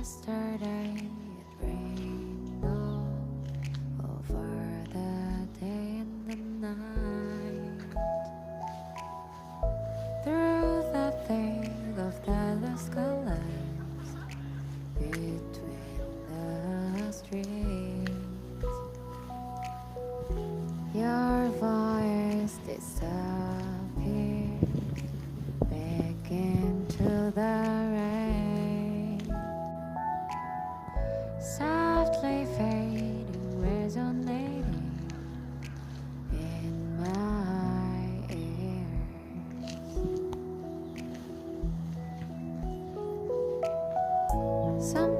Yesterday it rained all over the day and the night. Through the thick of endless colors between the streets, your voice disappeared back into the rain, softly fading, resonating in my ears. Some